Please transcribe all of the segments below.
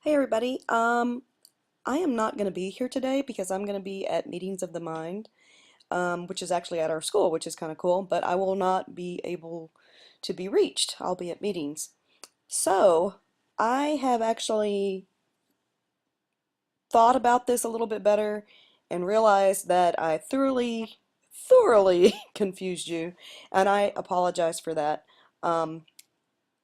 Hey everybody. I am not going to be here today because I'm going to be at Meetings of the Mind, which is actually at our school, which is kind of cool, but I will not be able to be reached. I'll be at meetings. So, I have actually thought about this a little bit better and realized that I thoroughly confused you, and I apologize for that. Um,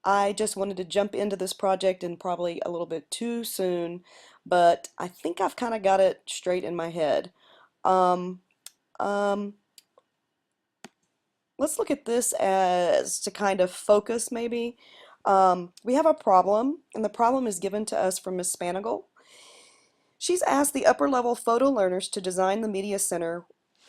I just wanted to jump into this project and probably a little bit too soon, but I think I've kind of got it straight in my head. Um, um, let's look at this as to kind of focus maybe. We have a problem, and the problem is given to us from Miss Spanigal. She's asked the upper level photo learners to design the media center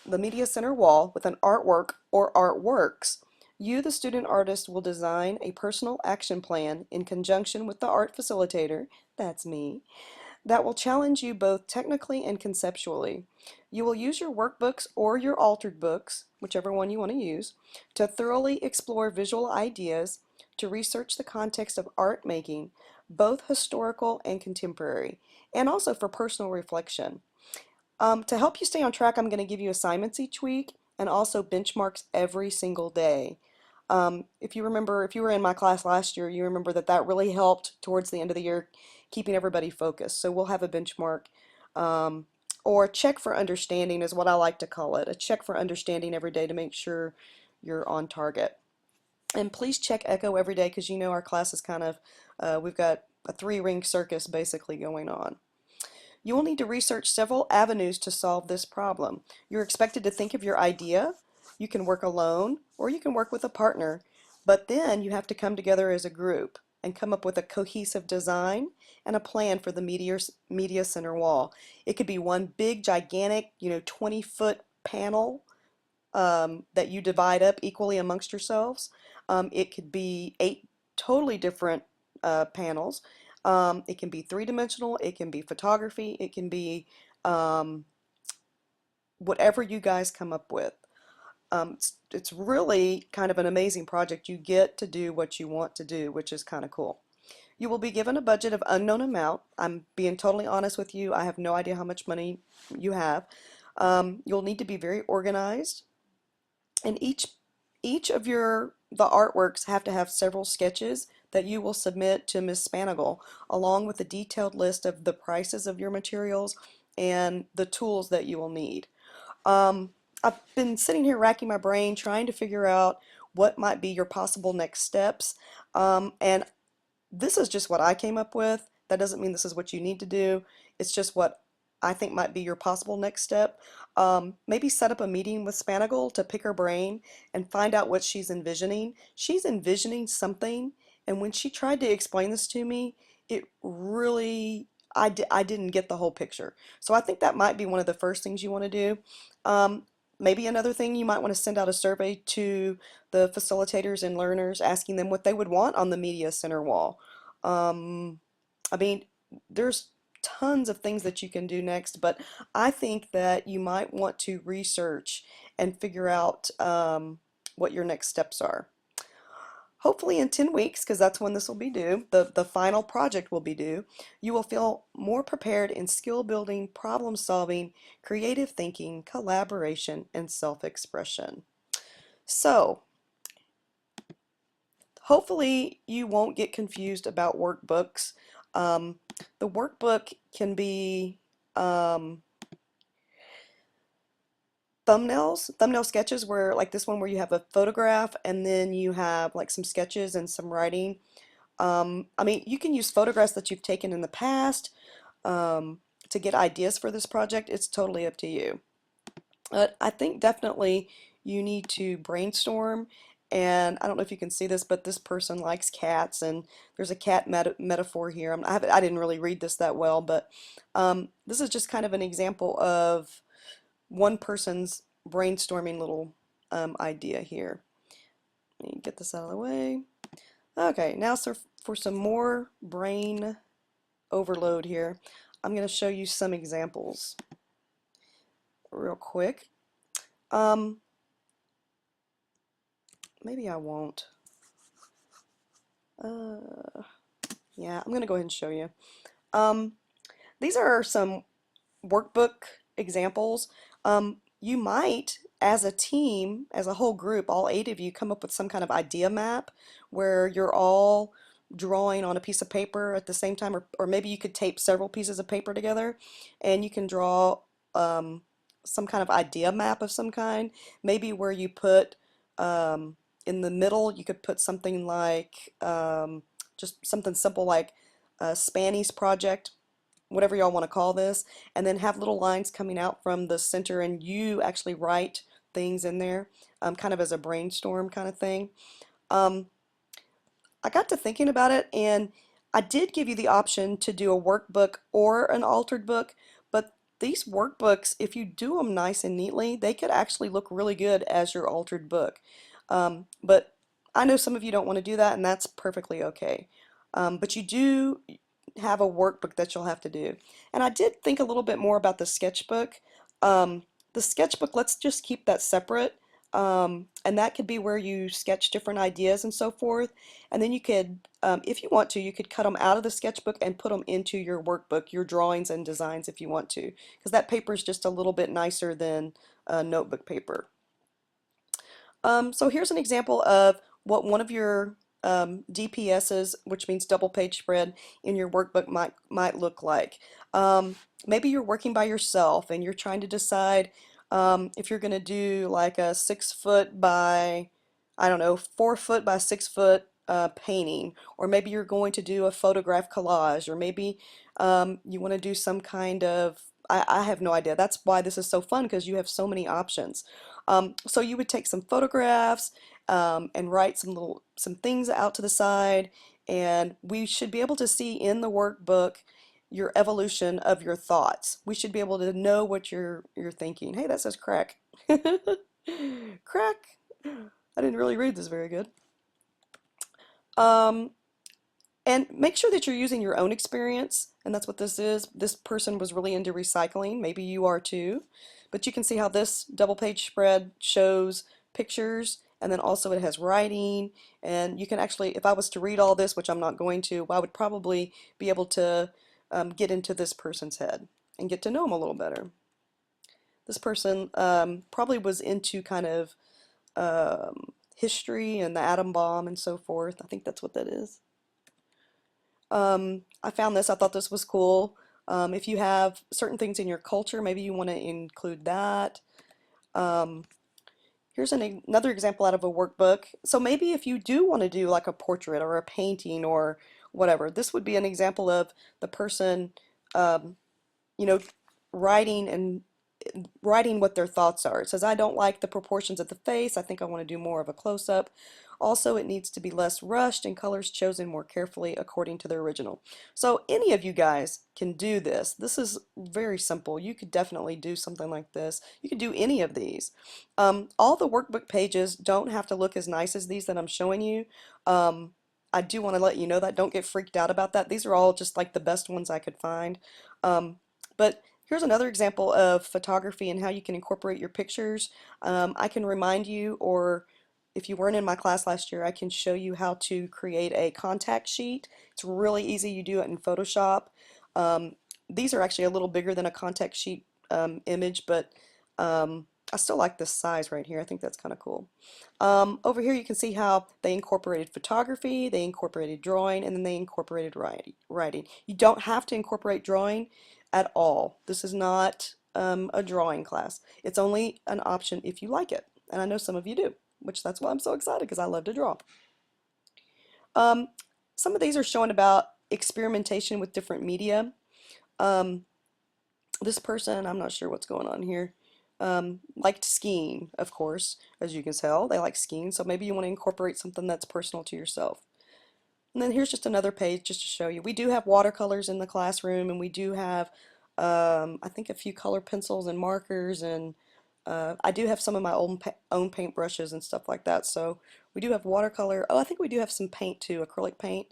wall with an artwork or artworks. You, the student artist, will design a personal action plan in conjunction with the art facilitator, that's me, that will challenge you both technically and conceptually. You will use your workbooks or your altered books, whichever one you want to use, to thoroughly explore visual ideas, to research the context of art making, both historical and contemporary, and also for personal reflection. To help you stay on track, I'm going to give you assignments each week and also benchmarks every single day. If you remember, if you were in my class last year, you remember that that really helped towards the end of the year, keeping everybody focused. So we'll have a benchmark, um, or check for understanding is what I like to call it. A check for understanding every day to make sure you're on target. And please check Echo every day because you know our class is kind of, we've got a three-ring circus basically going on. You will need to research several avenues to solve this problem. You're expected to think of your idea. You can work alone or you can work with a partner, but then you have to come together as a group and come up with a cohesive design and a plan for the media center wall. It could be one big, gigantic, 20-foot panel that you divide up equally amongst yourselves. It could be 8 totally different panels. It can be three-dimensional, it can be photography, it can be um, whatever you guys come up with. It's really kind of an amazing project. You get to do what you want to do, which is kind of cool. You will be given a budget of unknown amount. I'm being totally honest with you. I have no idea how much money you have. You'll need to be very organized, and each of the artworks have to have several sketches that you will submit to Ms. Spanigal, along with a detailed list of the prices of your materials and the tools that you will need. Um, I've been sitting here racking my brain trying to figure out what might be your possible next steps. And this is just what I came up with. That doesn't mean this is what you need to do. It's just what I think might be your possible next step. Maybe set up a meeting with Spanigal to pick her brain and find out what she's envisioning. She's envisioning something, and when she tried to explain this to me, it really, I didn't get the whole picture. So I think that might be one of the first things you want to do. Um, Maybe another thing, you might want to send out a survey to the facilitators and learners asking them what they would want on the media center wall. Um, I mean, there's tons of things that you can do next, but I think that you might want to research and figure out what your next steps are. Hopefully in 10 weeks, because that's when this will be due, the final project will be due, you will feel more prepared in skill building, problem solving, creative thinking, collaboration, and self-expression. So, hopefully you won't get confused about workbooks. Um, the workbook can be um, thumbnail sketches where like this one where you have a photograph and then you have like some sketches and some writing. I mean, you can use photographs that you've taken in the past to get ideas for this project. It's totally up to you. But I think definitely you need to brainstorm. And I don't know if you can see this, but this person likes cats, and there's a cat metaphor here. I didn't really read this that well, but this is just kind of an example of one person's brainstorming little idea here. Let me get this out of the way. Okay, now so for some more brain overload here, I'm going to show you some examples real quick. Um, Maybe I won't. Uh, yeah, I'm going to go ahead and show you. Um, these are some workbook examples. You might, as a team, as a whole group, all 8 of you, come up with some kind of idea map where you're all drawing on a piece of paper at the same time, or maybe you could tape several pieces of paper together and you can draw um, some kind of idea map of some kind. Maybe where you put um, in the middle, you could put something like just something simple like Spanny's project, whatever y'all want to call this, and then have little lines coming out from the center and you actually write things in there, kind of as a brainstorm kind of thing. Um, I got to thinking about it and I did give you the option to do a workbook or an altered book, but these workbooks, if you do them nice and neatly, they could actually look really good as your altered book. But I know some of you don't want to do that, and that's perfectly okay. But you do have a workbook that you'll have to do. And I did think a little bit more about the sketchbook. The sketchbook, let's just keep that separate. And that could be where you sketch different ideas and so forth. And then you could, if you want to, you could cut them out of the sketchbook and put them into your workbook, your drawings and designs if you want to, because that paper is just a little bit nicer than notebook paper. So here's an example of what one of your DPSs, which means double page spread, in your workbook might look like. Maybe you're working by yourself and you're trying to decide if you're going to do like a 6 foot by, I don't know, 4 foot by 6 foot painting, or maybe you're going to do a photograph collage, or maybe you want to do some kind of, I have no idea. That's why this is so fun, because you have so many options. So you would take some photographs and write some things out to the side, and we should be able to see in the workbook your evolution of your thoughts. We should be able to know what you're thinking. Hey, that says crack. Crack. I didn't really read this very good. Um, and make sure that you're using your own experience, and that's what this is. This person was really into recycling. Maybe you are too. But you can see how this double page spread shows pictures, and then also it has writing. And you can actually, if I was to read all this, which I'm not going to, I would probably be able to get into this person's head and get to know them a little better. This person probably was into kind of history and the atom bomb and so forth. I think that's what that is. I found this, I thought this was cool. If you have certain things in your culture, maybe you want to include that. Um, here's another example out of a workbook. So maybe if you do want to do like a portrait or a painting or whatever, this would be an example of the person, um, you know, writing and writing what their thoughts are. It says, I don't like the proportions of the face. I think I want to do more of a close-up. Also, it needs to be less rushed and colors chosen more carefully according to the original. So any of you guys can do this. This is very simple. You could definitely do something like this. You could do any of these. All the workbook pages don't have to look as nice as these that I'm showing you. I do want to let you know that. Don't get freaked out about that. These are all just like the best ones I could find. But here's another example of photography and how you can incorporate your pictures. I can remind you, or if you weren't in my class last year, I can show you how to create a contact sheet. It's really easy. You do it in Photoshop. Um, these are actually a little bigger than a contact sheet image, but I still like this size right here. I think that's kind of cool. Over here you can see how they incorporated photography, they incorporated drawing, and then they incorporated writing. You don't have to incorporate drawing at all. This is not a drawing class. It's only an option if you like it. And I know some of you do, which that's why I'm so excited, because I love to draw. Um, some of these are showing about experimentation with different media. Um, this person, I'm not sure what's going on here, liked skiing, of course, as you can tell. They like skiing, so maybe you want to incorporate something that's personal to yourself. And then here's just another page just to show you. We do have watercolors in the classroom, and we do have, I think, a few color pencils and markers, and I do have some of my own paint brushes and stuff like that. So we do have watercolor. Oh, I think we do have some paint too, acrylic paint.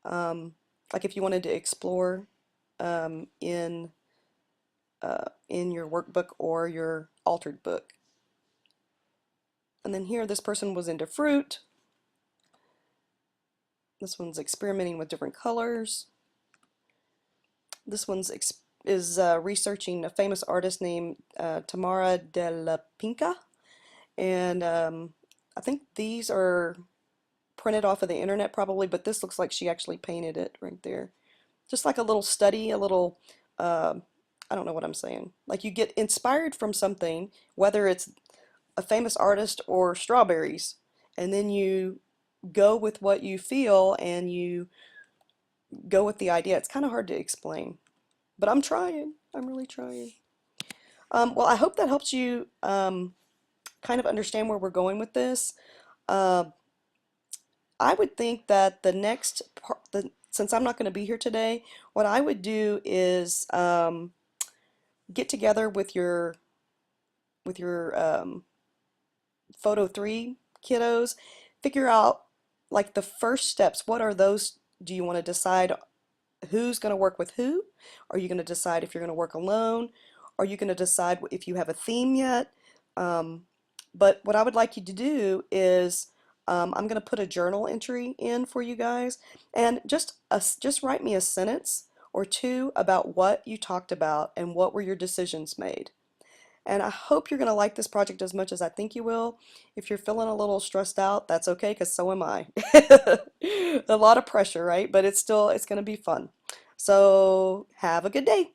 Like if you wanted to explore um, in in your workbook or your altered book. And then here, this person was into fruit. This one's experimenting with different colors. This one's is researching a famous artist named Tamara de la Pinca, and I think these are printed off of the internet probably, but this looks like she actually painted it right there. Just like a little study, a little, uh, I don't know what I'm saying. Like you get inspired from something, whether it's a famous artist or strawberries, and then you go with what you feel and you go with the idea. It's kind of hard to explain, but I'm trying. I'm really trying. Well, I hope that helps you kind of understand where we're going with this. Uh, I would think that the next part, since I'm not going to be here today, what I would do is get together with your Photo 3 kiddos, figure out like the first steps. What are those? Do you want to decide who's going to work with who? Are you going to decide if you're going to work alone? Are you going to decide if you have a theme yet? Um, but what I would like you to do is I'm going to put a journal entry in for you guys, and just write me a sentence or two about what you talked about and what were your decisions made. And I hope you're going to like this project as much as I think you will. If you're feeling a little stressed out, that's okay, because so am I. A lot of pressure, right? But it's going to be fun. So have a good day.